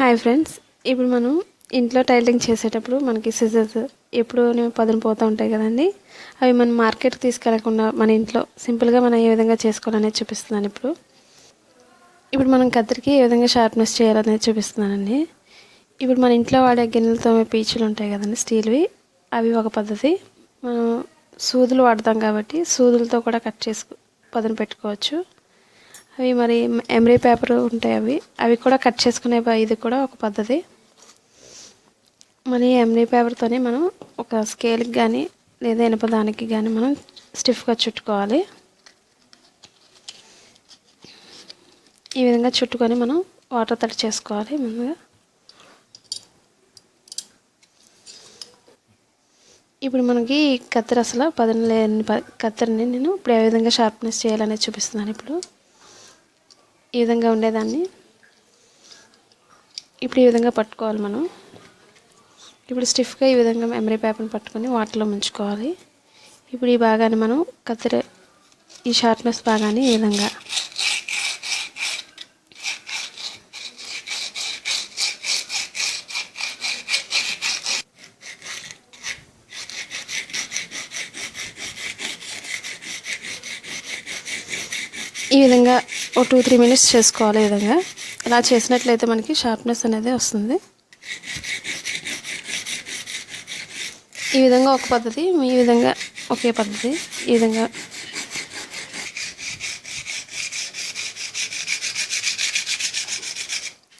Hi friends, ఇప్పుడు మనం ఇంట్లో టైలరింగ్ చేసేటప్పుడు మనకి సిజర్స్ ఎప్పుడు పదును పోతూ ఉంటాయి కదండి. అవి మనం మార్కెట్కి తీసుకెళ్లకుండా మన ఇంట్లో సింపుల్గా మనం ఏ విధంగా చేసుకోవాలనేది చూపిస్తున్నాను. ఇప్పుడు మనం కత్తిరికి ఏ విధంగా షార్ప్నెస్ చేయాలనేది చూపిస్తున్నానండి. ఇప్పుడు మన ఇంట్లో వాడే గిన్నెలతో పీచులు ఉంటాయి కదండి, స్టీల్వి. అవి ఒక పద్ధతి. మనం సూదులు వాడతాం కాబట్టి సూదులతో కూడా కట్ చేసి పదును పెట్టుకోవచ్చు. అవి మరి ఎమరీ పేపర్ ఉంటాయి, అవి కూడా కట్ చేసుకునే ఇది కూడా ఒక పద్ధతి. మరి ఎమరీ పేపర్తోనే మనం ఒక స్కేల్కి కానీ లేదా ఇనపదానికి కానీ మనం స్టిఫ్గా చుట్టుకోవాలి. ఈ విధంగా చుట్టుకొని మనం వాటర్ తడి చేసుకోవాలి. ముందుగా ఇప్పుడు మనకి కత్తెర అసలు పదును లేని కత్తెరని నేను ఇప్పుడు ఏ విధంగా షార్ప్నెస్ చేయాలనేది చూపిస్తున్నాను. ఇప్పుడు ఈ విధంగా ఉండేదాన్ని ఇప్పుడు ఈ విధంగా పట్టుకోవాలి. మనం ఇప్పుడు స్టిఫ్గా ఈ విధంగా ఎమరీ పేపర్ని పట్టుకొని వాటర్లో ముంచుకోవాలి. ఇప్పుడు ఈ భాగాన్ని మనం కత్తెర ఈ షార్ప్నెస్ భాగాన్ని ఈ విధంగా ఒక 2-3 మినిట్స్ చేసుకోవాలి. ఈ విధంగా ఇలా చేసినట్లయితే మనకి షార్ప్నెస్ అనేది వస్తుంది. ఈ విధంగా ఒక పద్ధతి, ఈ విధంగా ఒకే పద్ధతి. ఈ విధంగా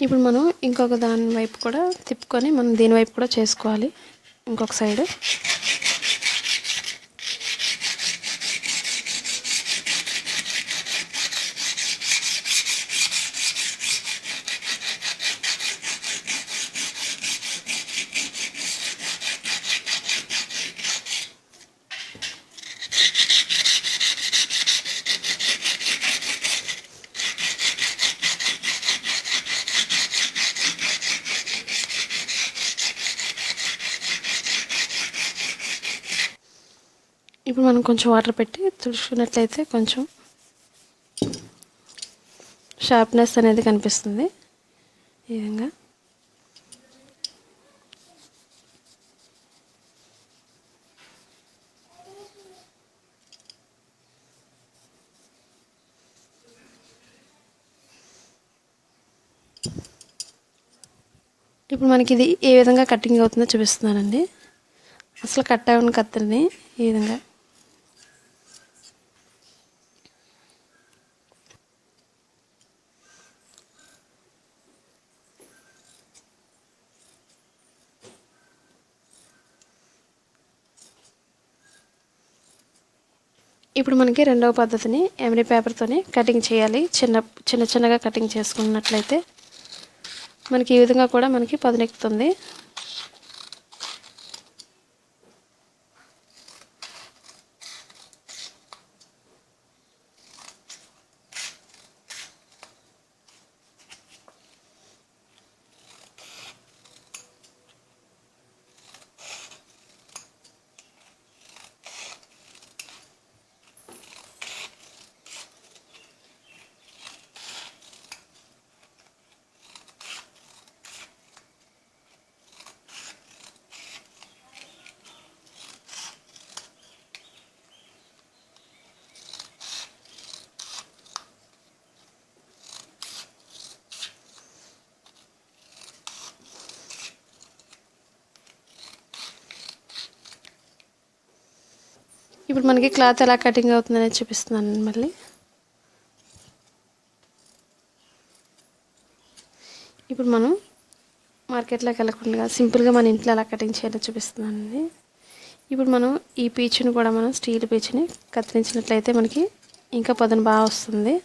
ఇప్పుడు మనం ఇంకొక దాని వైపు కూడా తిప్పుకొని మనం దీని వైపు కూడా చేసుకోవాలి. ఇంకొక సైడ్ ఇప్పుడు మనం కొంచెం వాటర్ పెట్టి తుడుచుకున్నట్లయితే కొంచెం షార్ప్నెస్ అనేది కనిపిస్తుంది. ఈ విధంగా ఇప్పుడు మనకి ఇది ఏ విధంగా కటింగ్ అవుతుందో చూపిస్తున్నానండి. అసలు కట్ అయిన కత్తెరని ఈ విధంగా ఇప్పుడు మనకి రెండవ పద్ధతిని ఎమరీ పేపర్తోనే కటింగ్ చేయాలి. చిన్నగా కటింగ్ చేసుకున్నట్లయితే మనకి ఈ విధంగా కూడా మనకి పదునెక్కుతుంది. ఇప్పుడు మనకి క్లాత్ ఎలా కటింగ్ అవుతుందనేది చూపిస్తున్నాను. మళ్ళీ ఇప్పుడు మనం మార్కెట్లోకి వెళ్ళకుండా సింపుల్గా మన ఇంట్లో ఎలా కటింగ్ చేయాలో చూపిస్తున్నానండి. ఇప్పుడు మనం ఈ పీచుని కూడా మనం స్టీల్ పీచుని కత్తిరించినట్లయితే మనకి ఇంకా పదును బాగా వస్తుంది.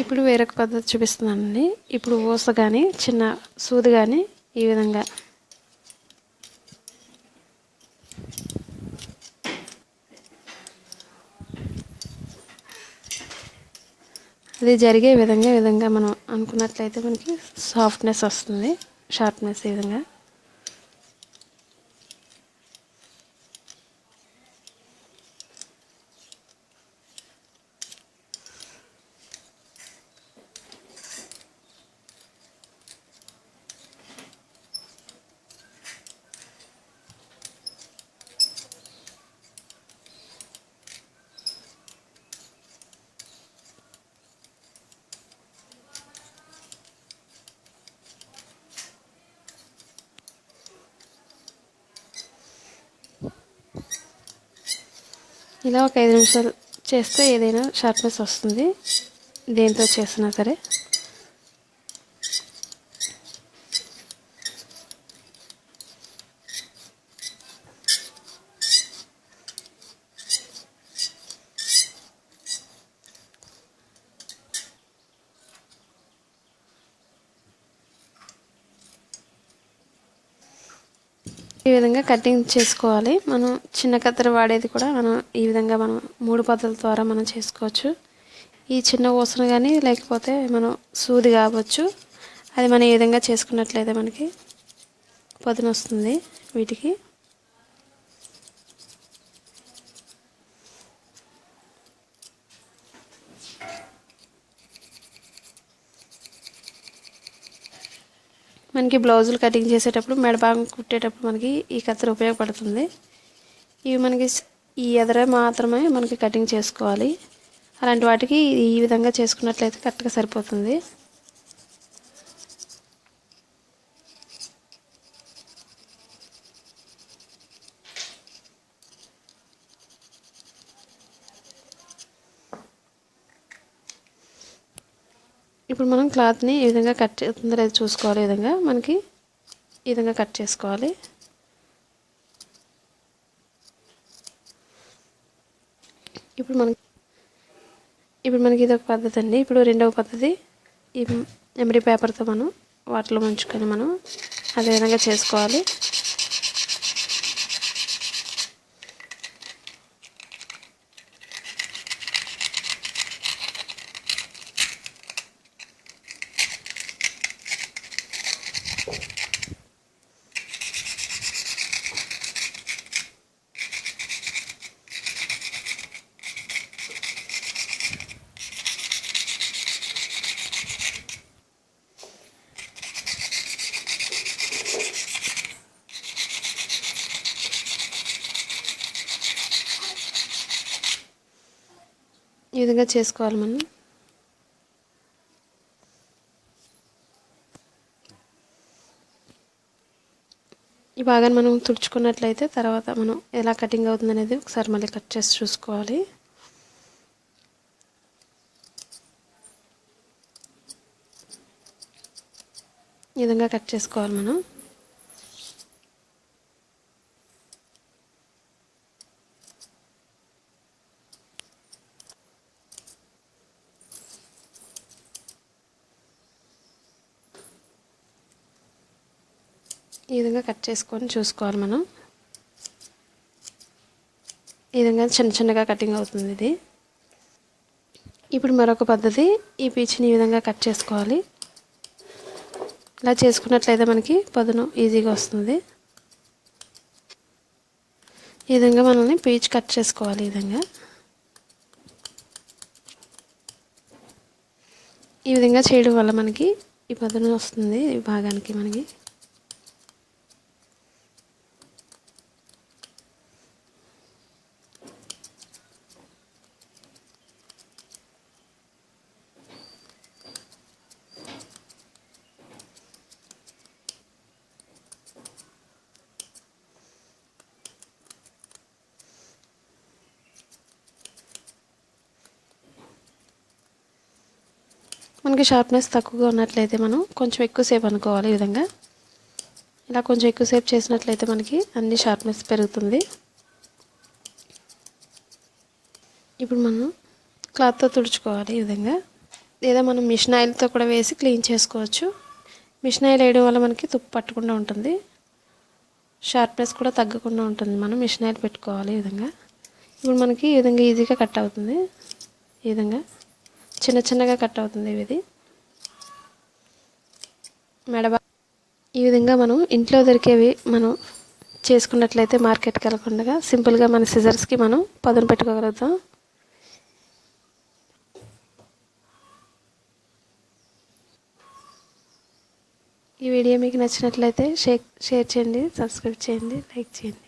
ఇప్పుడు వేరొక పద్ధతి చూపిస్తున్నానండి. ఇప్పుడు ఊస కానీ చిన్న సూది కానీ ఈ విధంగా అది జరిగే విధంగా మనం అనుకున్నట్లయితే మనకి సాఫ్ట్నెస్ వస్తుంది, షార్ప్నెస్ ఈ విధంగా. ఇలా ఒక 5 నిమిషాలు చేస్తే ఏదైనా షార్ప్నెస్ వస్తుంది, దేంతో చేసినా సరే. ఈ విధంగా కటింగ్ చేసుకోవాలి. మనం చిన్న కత్తెర వాడేది కూడా మనం ఈ విధంగా మనం 3 పద్ధతుల ద్వారా మనం చేసుకోవచ్చు. ఈ చిన్న ఊసను కానీ లేకపోతే మనం సూది కావచ్చు, అది మనం ఈ విధంగా చేసుకున్నట్లయితే మనకి పదును వస్తుంది వీటికి. మనకి బ్లౌజులు కటింగ్ చేసేటప్పుడు మెడ భాగం కుట్టేటప్పుడు మనకి ఈ కత్తెర ఉపయోగపడుతుంది. ఇవి మనకి ఈ ఎదర మాత్రమే మనకి కటింగ్ చేసుకోవాలి. అలాంటి వాటికి ఈ విధంగా చేసుకున్నట్లయితే కరెక్ట్గా సరిపోతుంది. ఇప్పుడు మనం క్లాత్ని ఈ విధంగా కట్ చేస్తుందో లేదో చూసుకోవాలి. ఈ విధంగా మనకి ఈ విధంగా కట్ చేసుకోవాలి. ఇప్పుడు మనకి ఇది ఒక పద్ధతి అండి. ఇప్పుడు రెండవ పద్ధతి ఈ ఎమరీ పేపర్తో మనం వాటిలో ముంచుకొని మనం అదే విధంగా చేసుకోవాలి. ఈ విధంగా చేసుకోవాలి మనం. ఈ భాగాన్ని మనం తుడుచుకున్నట్లయితే తర్వాత మనం ఎలా కటింగ్ అవుతుంది అనేది ఒకసారి మళ్ళీ కట్ చేసి చూసుకోవాలి. ఈ విధంగా కట్ చేసుకోవాలి మనం. ఈ విధంగా కట్ చేసుకొని చూసుకోవాలి మనం. ఈ విధంగా చిన్నగా కటింగ్ అవుతుంది ఇది. ఇప్పుడు మరొక పద్ధతి, ఈ పీచ్ని ఈ విధంగా కట్ చేసుకోవాలి. ఇలా చేసుకున్నట్లయితే మనకి పదును ఈజీగా వస్తుంది. ఈ విధంగా మనల్ని పీచ్ కట్ చేసుకోవాలి. ఈ విధంగా చేయడం వల్ల మనకి ఈ పదును వస్తుంది ఈ భాగానికి మనకి. మనకి షార్ప్నెస్ తక్కువగా ఉన్నట్లయితే మనం కొంచెం ఎక్కువసేపు అనుకోవాలి. ఈ విధంగా ఇలా కొంచెం ఎక్కువసేపు చేసినట్లయితే మనకి అన్ని షార్ప్నెస్ పెరుగుతుంది. ఇప్పుడు మనం క్లాత్తో తుడుచుకోవాలి. ఈ విధంగా లేదా మనం మిషన్ ఆయిల్తో కూడా వేసి క్లీన్ చేసుకోవచ్చు. మిషన్ ఆయిల్ వేయడం వల్ల మనకి తుప్పు పట్టకుండా ఉంటుంది, షార్ప్నెస్ కూడా తగ్గకుండా ఉంటుంది. మనం మిషన్ ఆయిల్ పెట్టుకోవాలి. ఈ విధంగా ఇప్పుడు మనకి ఈ విధంగా ఈజీగా కట్ అవుతుంది. ఈ విధంగా చిన్న చిన్నగా కట్ అవుతుంది. ఇది మెడబా ఈ విధంగా మనం ఇంట్లో దొరికేవి మనం చేసుకున్నట్లయితే మార్కెట్కి వెళ్ళకుండా సింపుల్గా మన సిజర్స్కి మనం పదును పెట్టుకోగలుగుతాం. ఈ వీడియో మీకు నచ్చినట్లయితే షేర్ చేయండి, సబ్స్క్రైబ్ చేయండి, లైక్ చేయండి.